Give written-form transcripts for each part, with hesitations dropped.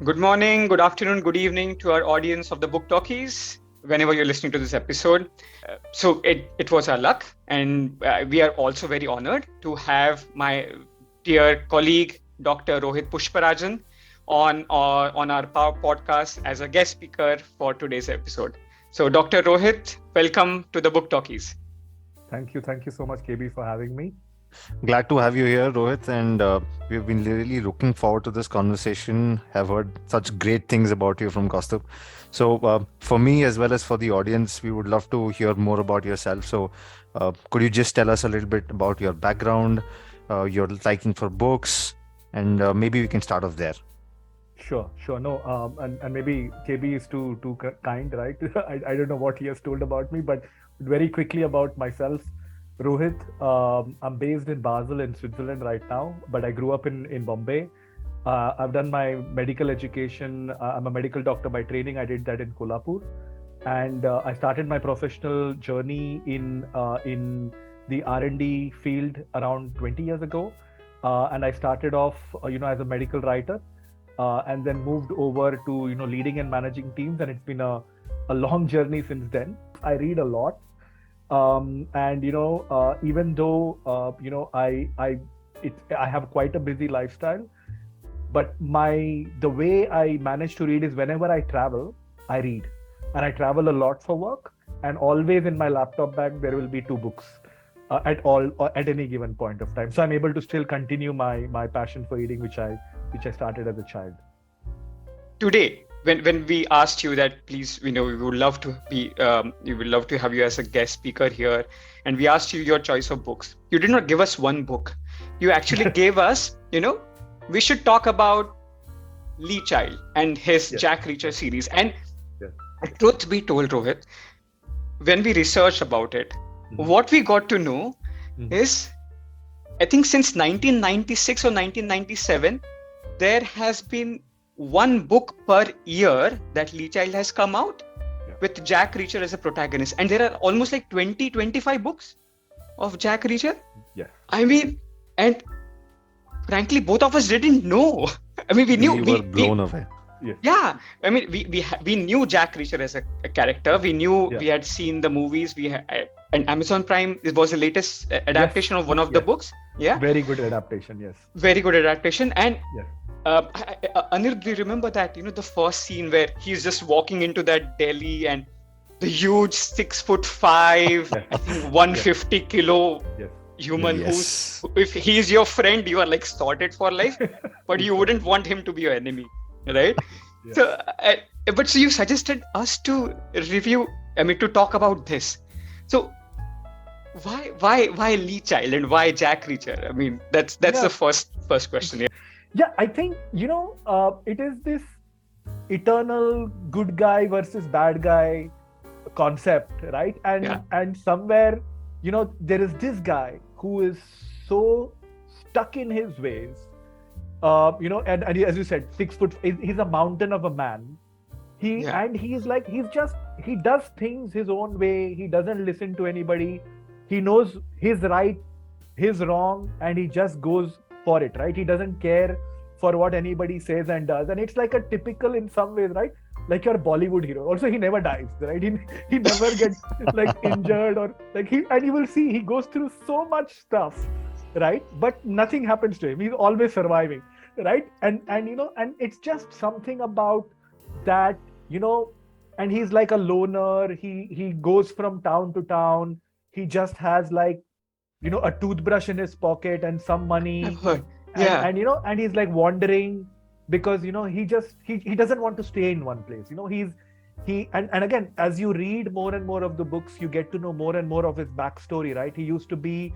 Good morning, good afternoon, good evening to our audience of the Book Talkies, whenever you're listening to this episode. So it was our luck, and we are also very honored to have my dear colleague, Dr. Rohit Pushparajan, on our podcast as a guest speaker for today's episode. So, Dr. Rohit, welcome to the Book Talkies. Thank you. Thank you so much, KB, for having me. Glad to have you here, Rohit, and we've been really looking forward to this conversation. Have heard such great things about you from Kaustubh. So, for me as well as for the audience, we would love to hear more about yourself. So, could you just tell us a little bit about your background, your liking for books, and maybe we can start off there. Sure. No, and maybe KB is too kind, right? I don't know what he has told about me, but very quickly about myself. Rohit, I'm based in Basel in Switzerland right now, but I grew up in Bombay. I've done my medical education. I'm a medical doctor by training. I did that in Kolhapur, and I started my professional journey in the R&D field around 20 years ago. And I started off, as a medical writer, and then moved over to leading and managing teams, and it's been a long journey since then. I read a lot. And even though I have quite a busy lifestyle, but the way I manage to read is whenever I travel, I read, and I travel a lot for work, and always in my laptop bag there will be 2 books at any given point of time. So I'm able to still continue my passion for reading, which I started as a child. Today, when we asked you that, please, we would love to have you as a guest speaker here, and we asked you your choice of books, you did not give us one book. You actually gave us, we should talk about Lee Child and his Jack Reacher series. And truth be told, Rohit, when we researched about it, what we got to know is, I think since 1996 or 1997, there has been one book per year that Lee Child has come out with Jack Reacher as a protagonist. And there are almost like 20-25 books of Jack Reacher. Yeah. I mean, and frankly, both of us didn't know. I mean, We were blown away. Yeah. I mean, we knew Jack Reacher as a character. We knew, we had seen the movies. And Amazon Prime, it was the latest adaptation of one of the books. Yeah. Very good adaptation. Yes. Very good adaptation. And Anirudh, do you remember that, the first scene where he's just walking into that deli and the huge 6'5", I think 150 kilo human who's, if he's your friend, you are like sorted for life, but you wouldn't want him to be your enemy, right? So you suggested us to review, to talk about this. So why Lee Child and why Jack Reacher? I mean, that's the first question. Yeah, I think, it is this eternal good guy versus bad guy concept, right? And somewhere, there is this guy who is so stuck in his ways, and as you said, 6 foot, he's a mountain of a man. And he does things his own way. He doesn't listen to anybody. He knows his right, his wrong, and he just goes for it, right? He doesn't care for what anybody says and does, and it's like a typical, in some ways, right, like your Bollywood hero. Also, he never dies, right? He never gets like injured, or like and you will see he goes through so much stuff, right? But nothing happens to him. He's always surviving, right? And it's just something about that, and he's like a loner. He goes from town to town. He just has like a toothbrush in his pocket and some money. I've heard. And he's like wandering because he doesn't want to stay in one place. And again, as you read more and more of the books, you get to know more and more of his backstory, right? He used to be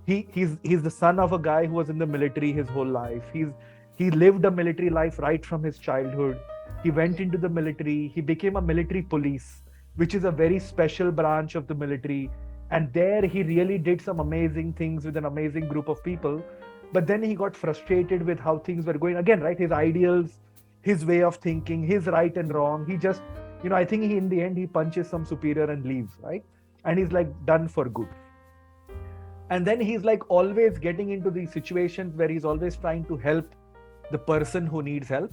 he's the son of a guy who was in the military his whole life. He lived a military life right from his childhood. He went into the military. He became a military police, which is a very special branch of the military. And there he really did some amazing things with an amazing group of people. But then he got frustrated with how things were going. Again, right? His ideals, his way of thinking, his right and wrong. He just, I think in the end, he punches some superior and leaves, right? And he's like done for good. And then he's like always getting into these situations where he's always trying to help the person who needs help.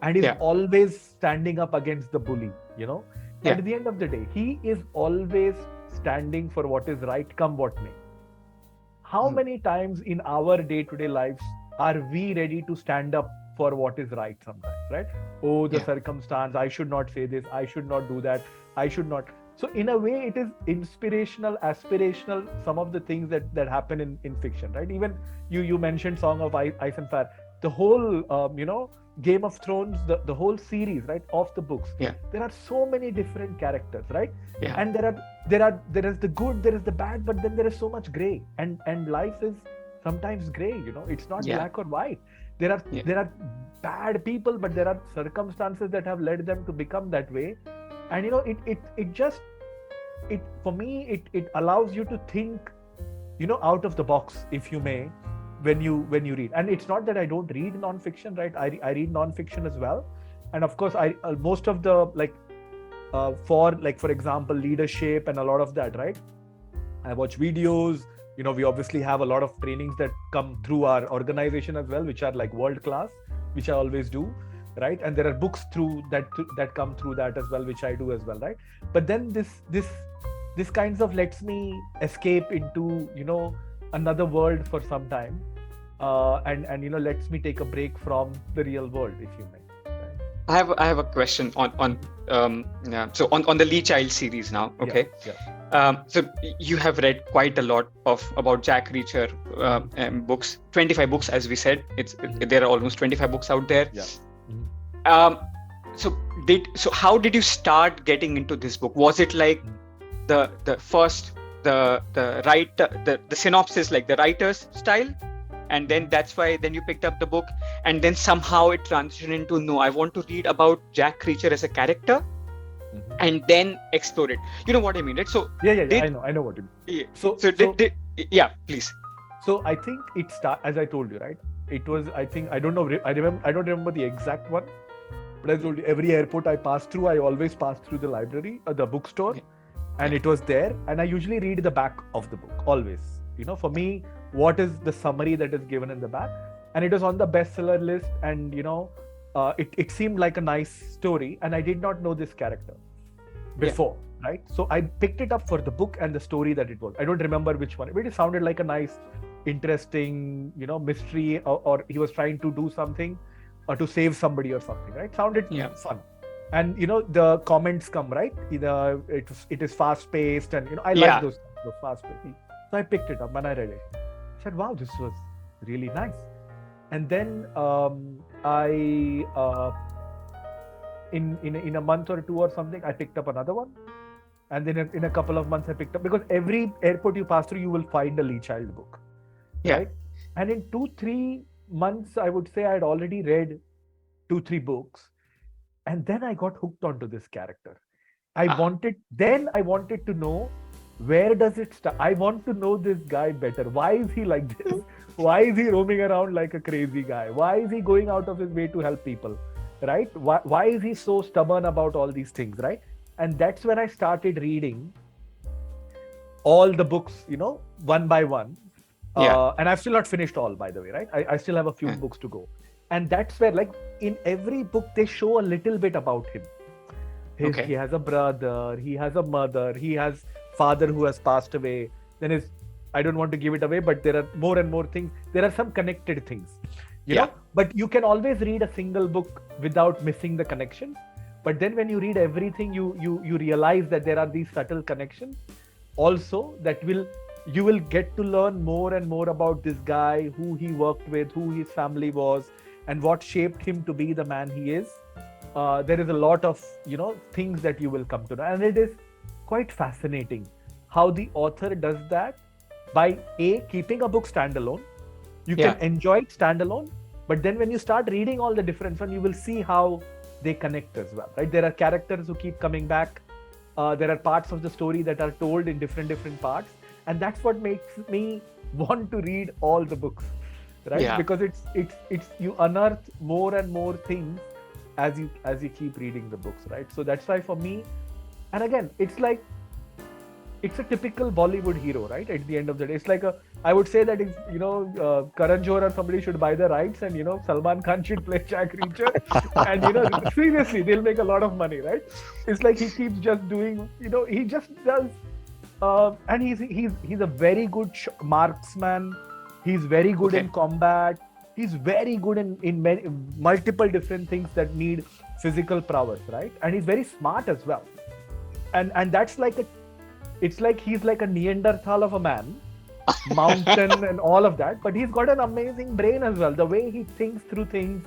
and is Yeah. always standing up against the bully, you know. Yeah. At the end of the day, he is always standing for what is right, come what may. How many times in our day-to-day lives are we ready to stand up for what is right sometimes, right? Oh, the Yeah. circumstance, I should not say this, I should not do that, I should not. So in a way, it is inspirational, aspirational, some of the things that happen in fiction, right? Even you mentioned Song of Ice and Fire, the whole Game of Thrones, the whole series, right, of the books. Yeah. There are so many different characters, right? Yeah. And there is the good, there is the bad, but then there is so much gray, and life is sometimes gray, you know. It's not Yeah. black or white. There are bad people, but there are circumstances that have led them to become that way. And you know, it just, it for me, it allows you to think, you know, out of the box, if you may, when you read. And it's not that I don't read non-fiction, right? I read non-fiction as well. And of course, I most of the, like, for example, leadership and a lot of that, right? I watch videos. You know, we obviously have a lot of trainings that come through our organization as well, which are like world class, which I always do, right? And there are books through that come through that as well, which I do as well, right? But then this kinds of lets me escape into, you know, another world for some time, and you know, lets me take a break from the real world, if you may. I have a question on so on the Lee Child series now. Okay. Yeah. So you have read quite a lot about Jack Reacher books, 25 books, as we said. There are almost 25 books out there. Yeah. So how did you start getting into this book? Was it like the first the synopsis, like the writer's style, and then that's why then you picked up the book, and then somehow it transitioned into, no, I want to read about Jack Reacher as a character, and then explore it. You know what I mean, right? So I know what you mean. Yeah, please. So I think it start, as I told you, right? It was, I think, I don't remember the exact one, but I told you, every airport I pass through, I always pass through the library, the bookstore, and it was there. And I usually read the back of the book, always. You know, for me, what is the summary that is given in the back? And it was on the bestseller list, and you know, it seemed like a nice story, and I did not know this character before, right? So I picked it up for the book and the story that it was. I don't remember which one, but it sounded like a nice, interesting, you know, mystery, or he was trying to do something, or to save somebody or something, right? Sounded fun. And you know, the comments come, right? Either it is fast paced, and you know, I like those fast paced. So I picked it up and I read it. I said, wow, this was really nice. And then in a month or two or something, I picked up another one. And then in a couple of months, I picked up, because every airport you pass through, you will find a Lee Child book. Yeah. Right? And in 2-3 months, I would say I had already read 2-3 books. And then I got hooked onto this character. I wanted to know, where does it start? I want to know this guy better. Why is he like this? Why is he roaming around like a crazy guy? Why is he going out of his way to help people? Right? Why is he so stubborn about all these things? Right? And that's when I started reading all the books, you know, one by one. And I've still not finished all, by the way, right? I still have a few books to go. And that's where, like, in every book, they show a little bit about him. He has a brother, he has a mother, he has father who has passed away. Then I don't want to give it away, but there are more and more things. There are some connected things, you know, but you can always read a single book without missing the connections. But then when you read everything, you realize that there are these subtle connections also that you will get to learn more and more about this guy, who he worked with, who his family was, and what shaped him to be the man he is. There is a lot of, you know, things that you will come to know. And it is quite fascinating how the author does that by keeping a book standalone. You can enjoy it standalone, but then when you start reading all the different ones, you will see how they connect as well, right? There are characters who keep coming back. There are parts of the story that are told in different parts, and that's what makes me want to read all the books, right? Because it's you unearth more and more things as you keep reading the books, right? So that's why for me, and again, it's like it's a typical Bollywood hero, right? At the end of the day, it's like I would say that if Karan Johar or somebody should buy the rights, and Salman Khan should play Jack Reacher, and seriously, they'll make a lot of money, right? It's like he keeps just doing, he just does, and he's a very good marksman. He's very good in combat. He's very good in multiple different things that need physical prowess, right? And he's very smart as well. And that's it's like he's like a Neanderthal of a man, mountain and all of that, but he's got an amazing brain as well. The way he thinks through things,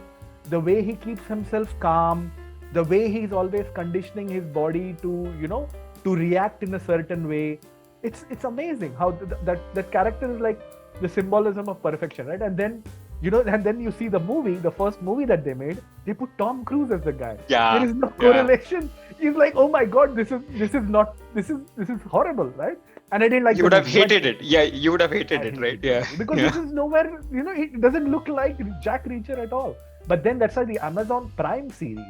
the way he keeps himself calm, the way he's always conditioning his body to react in a certain way. It's amazing how that character is like the symbolism of perfection, right? And then you see the first movie that they made, they put Tom Cruise as the guy. Yeah. There is no correlation. He's like, oh my god, this is horrible, right? And I didn't like. You would have hated it. Yeah, you would have hated it, right? Yeah. Because this is nowhere, it doesn't look like Jack Reacher at all. But then that's why the Amazon Prime series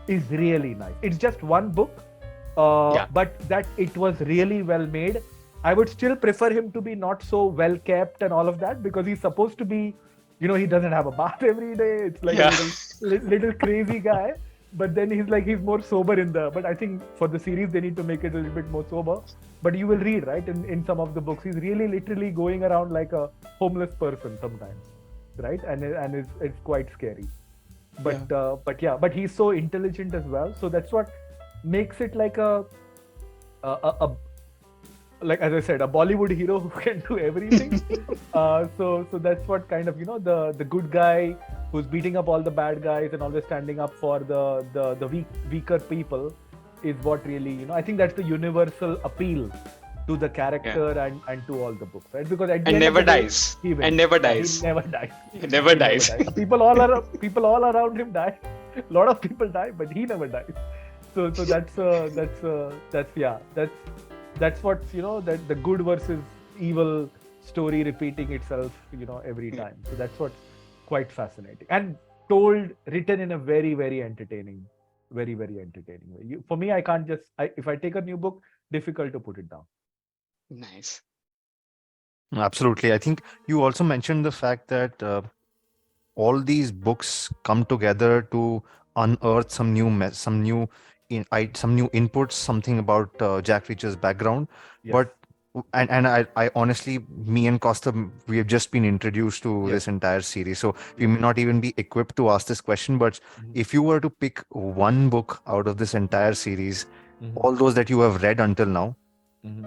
is really nice. It's just one book, but that it was really well made. I would still prefer him to be not so well kept and all of that, because he's supposed to be, he doesn't have a bath every day. It's like a little crazy guy. But then he's more sober but I think for the series they need to make it a little bit more sober. But you will read, right, in some of the books, he's really literally going around like a homeless person sometimes, right? And it's quite scary. But he's so intelligent as well. So that's what makes it like a like, as I said, a Bollywood hero who can do everything. So that's what kind of, the good guy who's beating up all the bad guys and always standing up for the weaker people is what really, I think that's the universal appeal to the character and to all the books, right? Because at the end never of the day, dies. He wins. And never dies. He never dies. He never dies. People all around him die. A lot of people die, but he never dies. So that's what, that the good versus evil story repeating itself, every time. So that's what's quite fascinating and written in a very, very entertaining way. For me, I can't if I take a new book, difficult to put it down. Nice. Absolutely. I think you also mentioned the fact that all these books come together to unearth some new inputs, something about Jack Reacher's background. Yes. But I honestly, me and Costa, we have just been introduced to this entire series, so we may not even be equipped to ask this question. But if you were to pick one book out of this entire series, all those that you have read until now,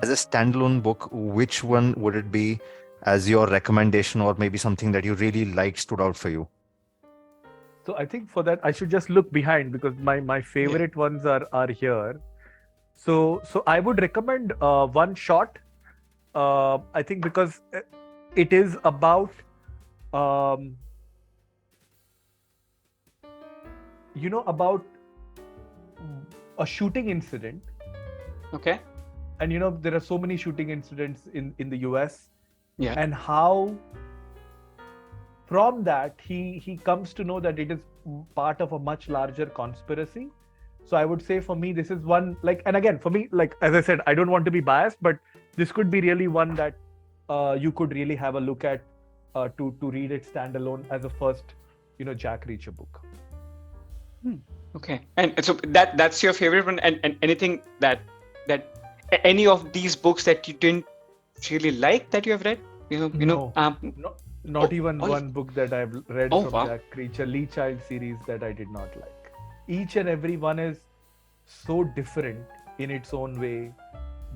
as a standalone book, which one would it be as your recommendation, or maybe something that you really liked stood out for you? So I think for that I should just look behind, because my favorite ones are here. So I would recommend one shot. I think because it is about about a shooting incident. Okay. And there are so many shooting incidents in the US. Yeah. And how from that he comes to know that it is part of a much larger conspiracy. So I would say for me, this is one, and again, for me, as I said, I don't want to be biased, but this could be really one that you could really have a look at to read it standalone as a first, Jack Reacher book. Okay. And so that's your favorite one, and anything that any of these books that you didn't really like that you have read? Not even one book that I've read from Jack Reacher, Lee Child series that I did not like. Each and every one is so different in its own way.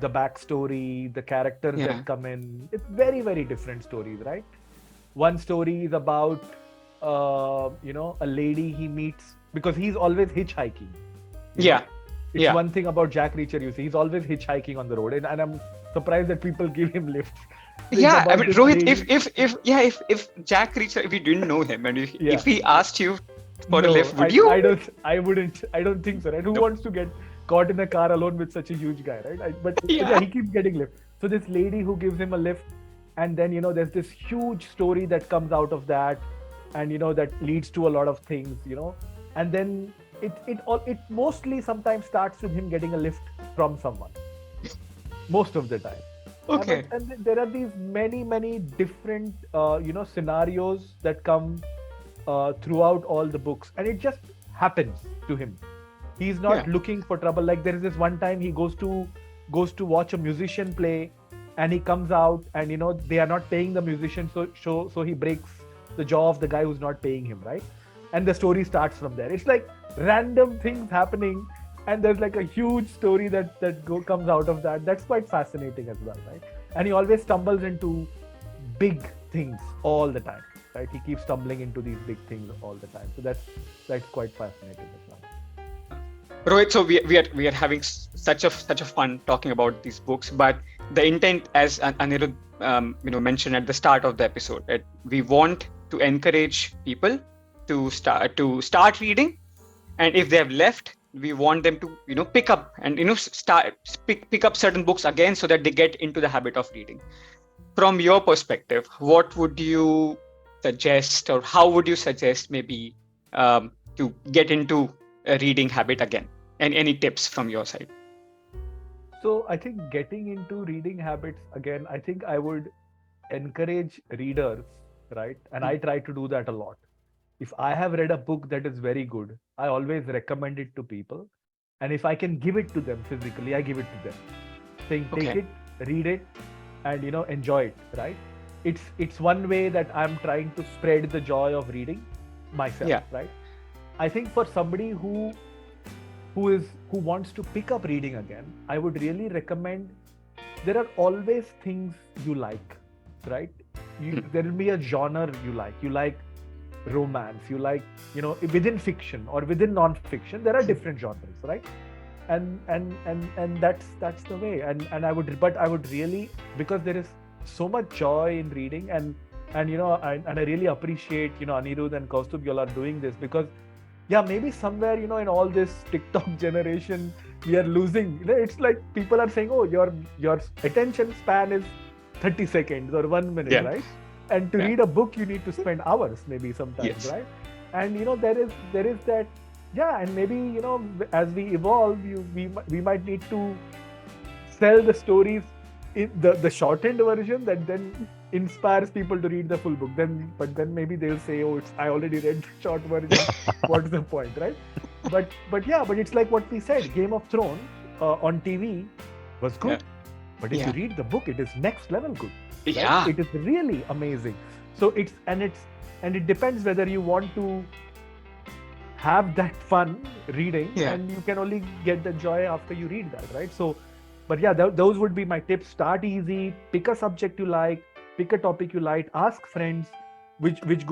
The backstory, the characters that come in, it's very, very different stories, right? One story is about, a lady he meets, because he's always hitchhiking. It's one thing about Jack Reacher, you see, he's always hitchhiking on the road, and I'm surprised that people give him lifts. I mean, Rohit, if Jack Reacher, if you didn't know him, and if he asked you for a lift, would you? I don't think so, right? Who wants to get caught in a car alone with such a huge guy, right? But he keeps getting lift. So this lady who gives him a lift, and then there's this huge story that comes out of that, and that leads to a lot of things, and then it mostly sometimes starts with him getting a lift from someone. most of the time. Okay. There are these many different scenarios that come throughout all the books, and it just happens to him. He's not Yeah. looking for trouble. Like there is this one time he goes to watch a musician play, and he comes out, and they are not paying the musician, so he breaks the jaw of the guy who's not paying him, right? And the story starts from there. It's like random things happening, and there's like a huge story that comes out of that. That's quite fascinating as well, right? And he always stumbles into big things all the time, right? He keeps stumbling into these big things all the time. So that's quite fascinating as well. Rohit, so we are having such a fun talking about these books, but the intent, as Anirudh mentioned at the start of the episode, that we want to encourage people to start reading, and if they have left, we want them to pick up and pick up certain books again, so that they get into the habit of reading. From your perspective, what would you suggest, or how would you suggest maybe to get into a reading habit again? And any tips from your side? So I think getting into reading habits again, I think I would encourage readers, right? And I try to do that a lot. If I have read a book that is very good, I always recommend it to people. And if I can give it to them physically, I give it to them, saying, take Okay. it, read it, and enjoy it, right? It's one way that I'm trying to spread the joy of reading myself, Yeah. right? I think for somebody who wants to pick up reading again, I would really recommend, there are always things you like, right? There will be a genre you like. You like romance, you like, within fiction or within non-fiction, there are different genres, right? And that's the way. And I would really, because there is so much joy in reading, and I really appreciate, Anirudh and Kaustubh, you all are doing this, because yeah, maybe somewhere, in all this TikTok generation, we are losing. It's like people are saying, oh, your attention span is 30 seconds or 1 minute, Yeah. right? And to Yeah. read a book, you need to spend hours, maybe sometimes, Yes. right? And there is that, yeah. And maybe as we evolve, we might need to sell the stories in the shortened version that then inspires people to read the full book. But then maybe they'll say, oh, I already read the short version. What's the point, right? But it's like what we said. Game of Thrones on TV was good, but if you read the book, it is next level good. Right? Yeah. It is really amazing. So it depends whether you want to have that fun reading, and you can only get the joy after you read that, right? So, but yeah, those would be my tips. Start easy, pick a subject you like, pick a topic you like, ask friends which which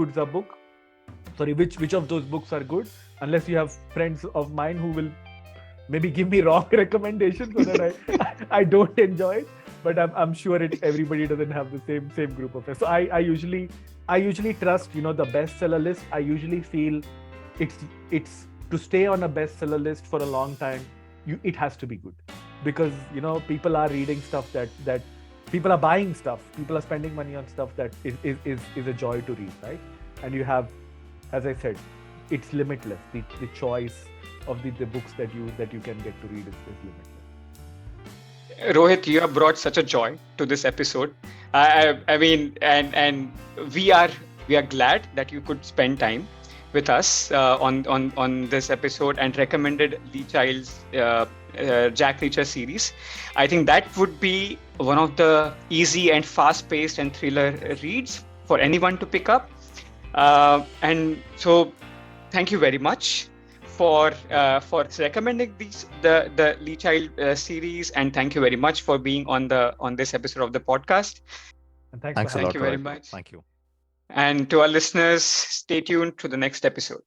of those books are good, unless you have friends of mine who will maybe give me wrong recommendations so that I don't enjoy it. But I'm sure everybody doesn't have the same group of friends. So I usually trust the bestseller list. I usually feel it's to stay on a bestseller list for a long time, it has to be good, because people are reading stuff that people are buying stuff, people are spending money on stuff that is a joy to read, right? And you have, as I said, it's limitless. The choice of the books that you can get to read is limitless. Rohit, you have brought such a joy to this episode. I mean, and we are glad that you could spend time with us on this episode and recommended Lee Child's Jack Reacher series. I think that would be one of the easy and fast-paced and thriller reads for anyone to pick up. And so, thank you very much for recommending the Lee Child series, and thank you very much for being on this episode of the podcast. And thanks Thanks for a having lot, Thank you very Rohit. much. Thank you. And to our listeners, stay tuned to the next episode.